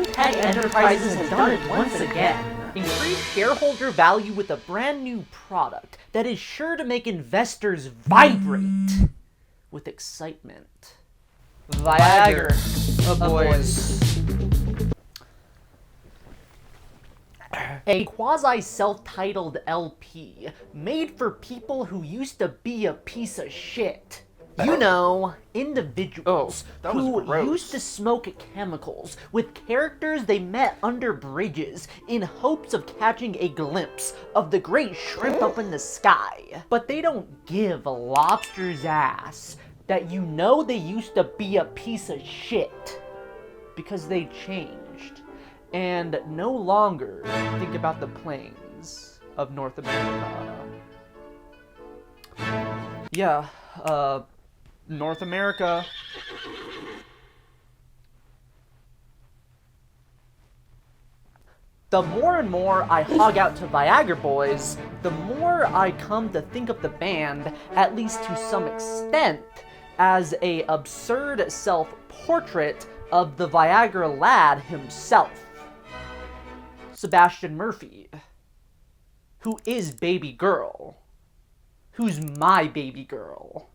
Tech Enterprises has done it once again. Increase shareholder value with a brand new product that is sure to make investors vibrate with excitement. Viagra Boys. A quasi-self-titled LP made for people who used to be a piece of shit. You know, individuals who used to smoke chemicals with characters they met under bridges in hopes of catching a glimpse of the great shrimp up in the sky. But they don't give a lobster's ass that you know they used to be a piece of shit because they changed and no longer think about the plains of North America. Yeah, North America. The more and more I hog out to Viagra Boys, the more I come to think of the band, at least to some extent, as a absurd self-portrait of the Viagra lad himself, Sebastian Murphy, who is baby girl, who's my baby girl.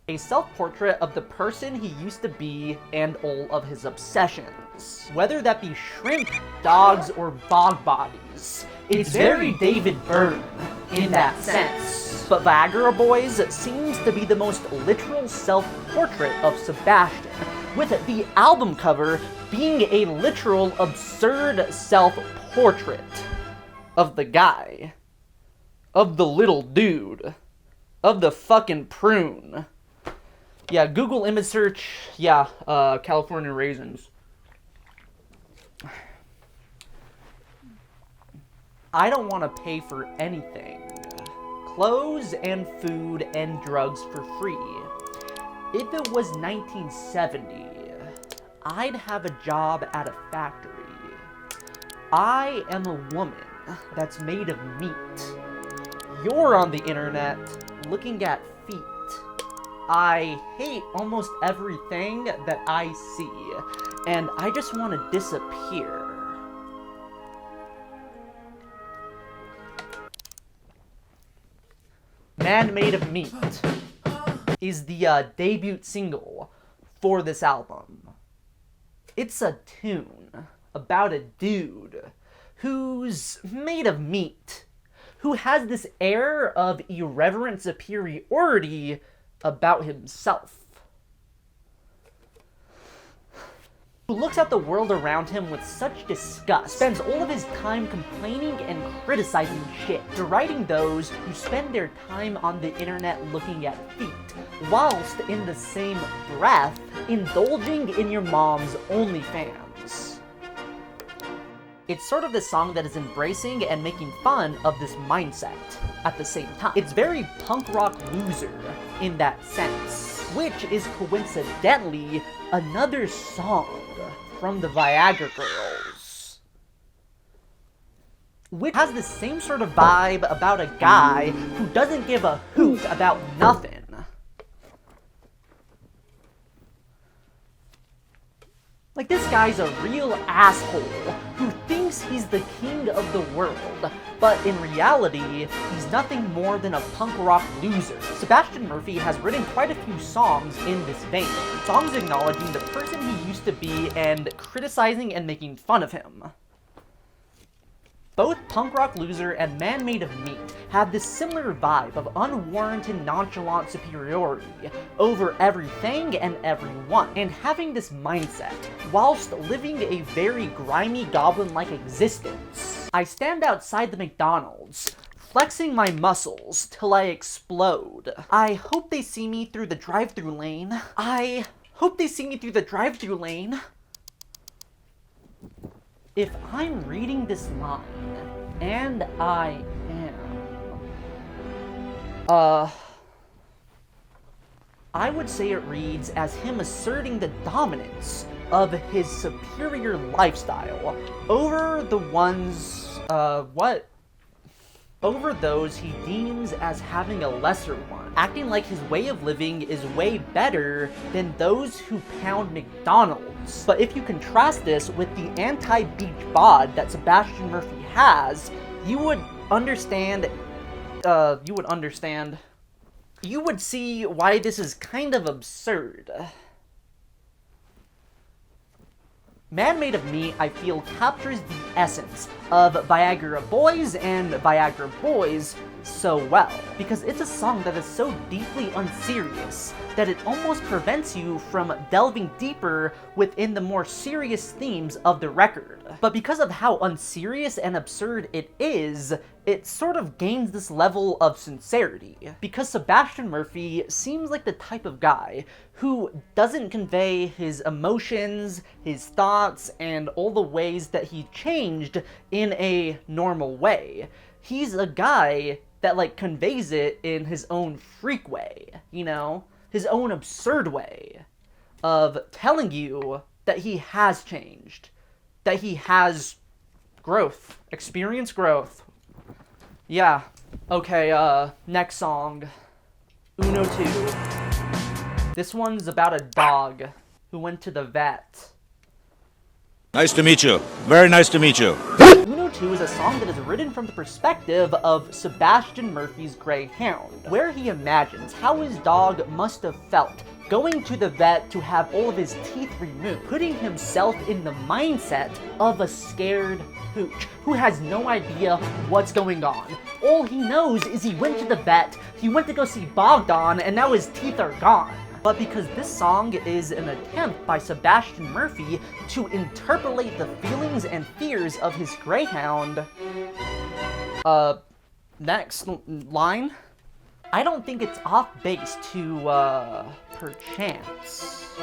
A self-portrait of the person he used to be and all of his obsessions. Whether that be shrimp, dogs, or bog bodies. It's very David Byrne in that sense. But Viagra Boys seems to be the most literal self-portrait of Sebastian, with the album cover being a literal absurd self-portrait of the guy. Of the little dude. Of the fucking prune. Yeah, Google image search, California raisins. I don't want to pay for anything. Clothes and food and drugs for free. If it was 1970, I'd have a job at a factory. I am a woman that's made of meat. You're on the internet looking at feet. I hate almost everything that I see, and I just want to disappear. Man Made of Meat is the debut single for this album. It's a tune about a dude who's made of meat, who has this air of irreverent superiority about himself. Who looks at the world around him with such disgust, spends all of his time complaining and criticizing shit, deriding those who spend their time on the internet looking at feet, whilst in the same breath, indulging in your mom's OnlyFans. It's sort of the song that is embracing and making fun of this mindset at the same time. It's very punk rock loser in that sense, which is coincidentally another song from the Viagra Girls, which has the same sort of vibe about a guy who doesn't give a hoot about nothing. Like, this guy's a real asshole who thinks he's the king of the world, but in reality, he's nothing more than a punk rock loser. Sebastian Murphy has written quite a few songs in this vein, songs acknowledging the person he used to be and criticizing and making fun of him. Both Punk Rock Loser and Man Made of Meat have this similar vibe of unwarranted nonchalant superiority over everything and everyone, and having this mindset whilst living a very grimy goblin-like existence. I stand outside the McDonald's, flexing my muscles till I explode. I hope they see me through the drive-thru lane. I hope they see me through the drive-thru lane. If I'm reading this line, and I am, I would say it reads as him asserting the dominance of his superior lifestyle over the ones, over those he deems as having a lesser one. acting like his way of living is way better than those who pound McDonald's. But if you contrast this with the anti-beach bod that Sebastian Murphy has, you would understand, you would see why this is kind of absurd. Man Made of Me, I feel, captures the essence of Viagra Boys and Viagra Boys so well, because it's a song that is so deeply unserious that it almost prevents you from delving deeper within the more serious themes of the record. But because of how unserious and absurd it is, it sort of gains this level of sincerity, because Sebastian Murphy seems like the type of guy who doesn't convey his emotions, his thoughts, and all the ways that he changed in a normal way. He's a guy that, like, conveys it in his own freak way, you know? His own absurd way of telling you that he has changed, that he has growth, experienced growth. Yeah. Okay, next song. Uno 2. This one's about a dog who went to the vet. Nice to meet you. Very nice to meet you. Uno 2 is a song that is written from the perspective of Sebastian Murphy's greyhound, where he imagines how his dog must have felt going to the vet to have all of his teeth removed, putting himself in the mindset of a scared pooch who has no idea what's going on. All he knows is he went to the vet, he went to go see Bogdan, and now his teeth are gone. But because this song is an attempt by Sebastian Murphy to interpolate the feelings and fears of his greyhound, next line, I don't think it's off base to, perchance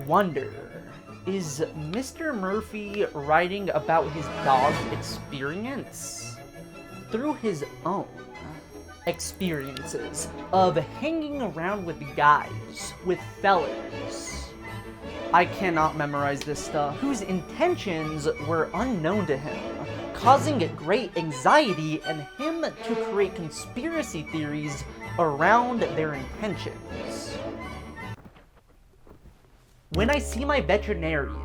wonder, is Mr. Murphy writing about his dog's experience through his own experiences of hanging around with guys, with fellas? I cannot memorize this stuff, whose intentions were unknown to him, causing great anxiety and him to create conspiracy theories around their intentions. When I see my veterinarian,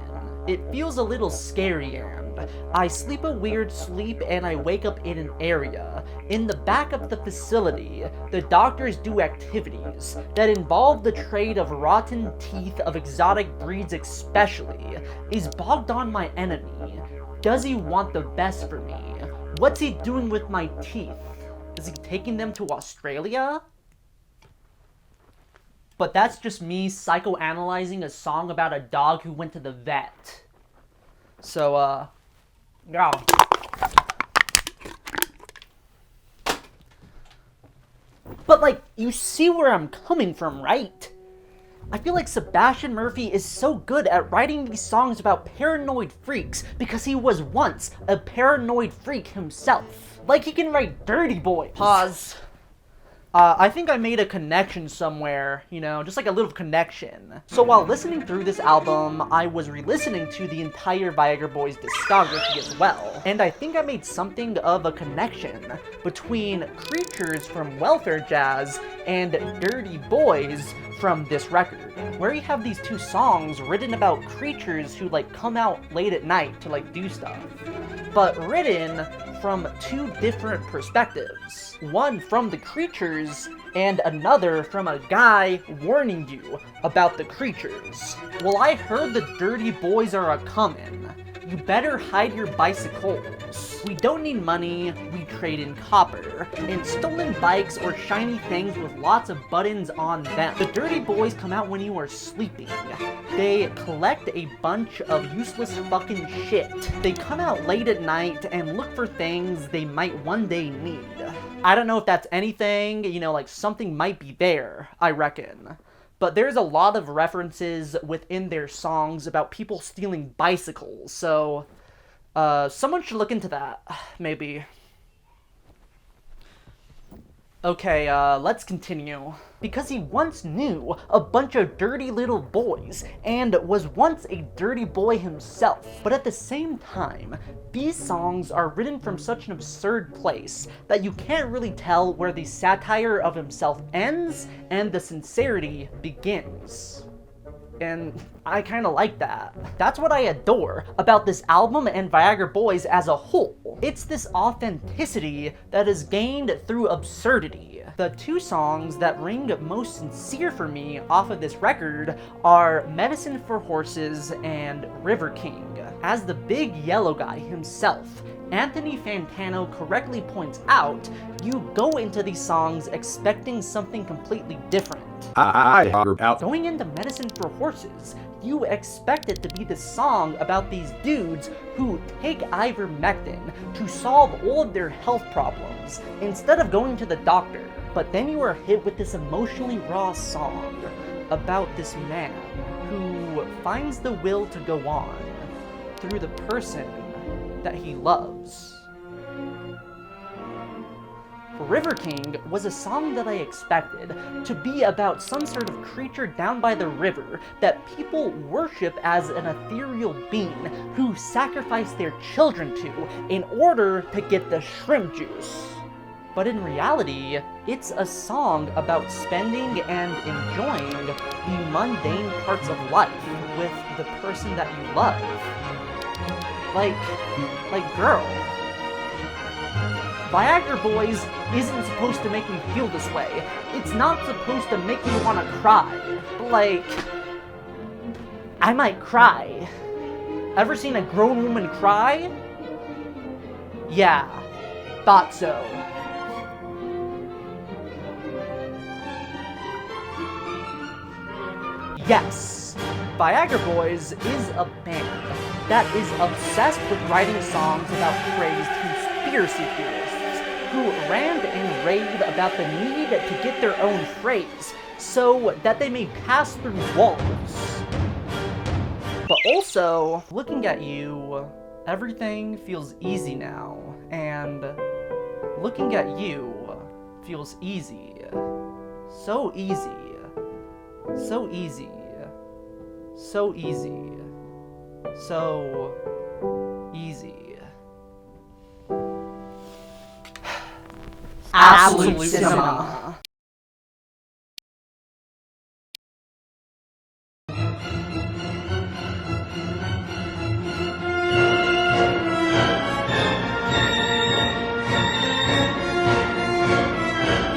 it feels a little scary, and I sleep a weird sleep and I wake up in an area. In the back of the facility, the doctors do activities that involve the trade of rotten teeth of exotic breeds especially. Is Bogdan my enemy? Does he want the best for me? What's he doing with my teeth? Is he taking them to Australia? But that's just me psychoanalyzing a song about a dog who went to the vet. So, yeah. But, like, you see where I'm coming from, right? I feel like Sebastian Murphy is so good at writing these songs about paranoid freaks because he was once a paranoid freak himself. Like, he can write Dirty Boys. Pause. I think I made a connection somewhere, you know, just like a little connection. So while listening through this album, I was re-listening to the entire Viagra Boys discography as well. And I think I made something of a connection between Creatures from Welfare Jazz and Dirty Boys from this record, where you have these two songs written about creatures who, like, come out late at night to, like, do stuff, but written from two different perspectives. One from the creatures, and another from a guy warning you about the creatures. Well, I heard the Dirty Boys are a-comin'. You better hide your bicycles. We don't need money, we trade in copper, and stolen bikes or shiny things with lots of buttons on them. The Dirty Boys come out when you are sleeping. They collect a bunch of useless fucking shit. They come out late at night and look for things they might one day need. I don't know if that's anything, you know, like something might be there, I reckon. But there's a lot of references within their songs about people stealing bicycles, so someone should look into that, maybe. Okay, let's continue. Because he once knew a bunch of dirty little boys and was once a dirty boy himself. But at the same time, these songs are written from such an absurd place that you can't really tell where the satire of himself ends and the sincerity begins. And I kinda like that. That's what I adore about this album and Viagra Boys as a whole. It's this authenticity that is gained through absurdity. The two songs that ring most sincere for me off of this record are Medicine for Horses and River King. As the big yellow guy himself, Anthony Fantano correctly points out, you go into these songs expecting something completely different. Going into Medicine for Horses, you expect it to be this song about these dudes who take ivermectin to solve all of their health problems instead of going to the doctor. But then you are hit with this emotionally raw song about this man who finds the will to go on through the person that he loves. River King was a song that I expected to be about some sort of creature down by the river that people worship as an ethereal being who sacrifice their children to in order to get the shrimp juice. But in reality, it's a song about spending and enjoying the mundane parts of life with the person that you love. Like girl. Viagra Boys isn't supposed to make me feel this way. It's not supposed to make me want to cry. Like, I might cry. Ever seen a grown woman cry? Yeah, thought so. Yes, Viagra Boys is a band that is obsessed with writing songs about crazed conspiracy theorists who rant and rave about the need to get their own phrase so that they may pass through walls. But also, looking at you, everything feels easy now, and looking at you feels easy. So easy. So easy. So easy. So easy. Absolute cinema.